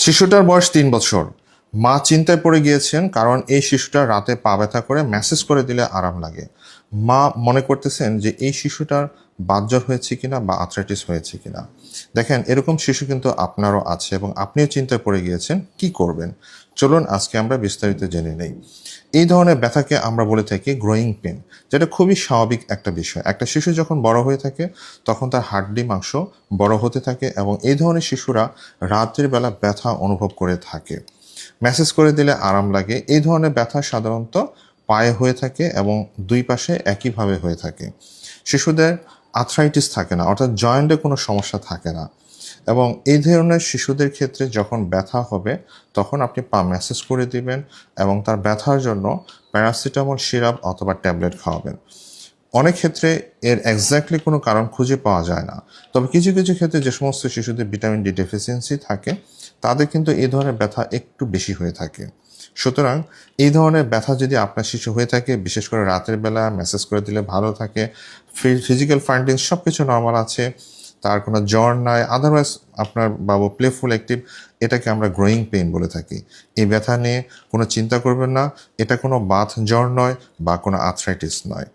শিশুটার বয়স ৩ বছর। মা চিন্তায় পড়ে গিয়েছেন, কারণ এই শিশুটার রাতে পা ব্যথা করে ম্যাসেজ করে দিলে আরাম লাগে। মা মনে করতেছেন যে এই শিশুটার বাতজ্বর হয়েছে কিনা বা আর্থ্রাইটিস হয়েছে কিনা। দেখেন, এরকম শিশু কিন্তু আপনারও আছে এবং আপনিও চিন্তায় পড়ে গিয়েছেন, কি করবেন। চলুন আজকে আমরা বিস্তারিত জেনে নেই। এই ধরনের ব্যথাকে আমরা বলে থাকি গ্রোয়িং পেন, যেটা খুবই স্বাভাবিক একটা বিষয়। একটা শিশু যখন বড় হয়ে থাকে তখন তার হাড্ডি মাংস বড় হতে থাকে এবং এই ধরনের শিশুরা রাতের বেলা ব্যথা অনুভব করে থাকে। ম্যাসেজ করে দিলে আরাম লাগে। এই ধরনের ব্যথা সাধারণত পায়ে হয়ে থাকে এবং দুই পাশে একইভাবে হয়ে থাকে। শিশুদের আর্থ্রাইটিস থাকে না, অর্থাৎ জয়েন্টে কোনো সমস্যা থাকে না। এবং এই ধরনের শিশুদের ক্ষেত্রে যখন ব্যথা হবে তখন আপনি পা ম্যাসেজ করে দিবেন এবং তার ব্যথার জন্য প্যারাসিটামল সিরাপ অথবা ট্যাবলেট খাওয়াবেন। অনেক ক্ষেত্রে এর এক্স্যাক্টলি কোনো কারণ খুঁজে পাওয়া যায় না, তবে কিছু কিছু ক্ষেত্রে যে সমস্ত শিশুদের ভিটামিন ডি ডেফিসিয়েন্সি থাকে তাদের কিন্তু এই ধরনের ব্যথা একটু বেশি হয়ে থাকে। সুতরাং এই ধরনের ব্যথা যদি আপনার শিশু হয়ে থাকে, বিশেষ করে রাতের বেলা ম্যাসেজ করে দিলে ভালো থাকে, ফিজিক্যাল ফাইন্ডিংস সব কিছু নর্মাল আছে, তার কোনো জ্বর নাই, আদারওয়াইজ আপনার বাবু প্লেফুল অ্যাক্টিভ, এটাকে আমরা গ্রোয়িং পেইন বলে থাকি। এই ব্যথা নিয়ে কোনো চিন্তা করবেন না, এটা কোনো বাত জ্বর নয় বা কোনো আর্থ্রাইটিস নয়।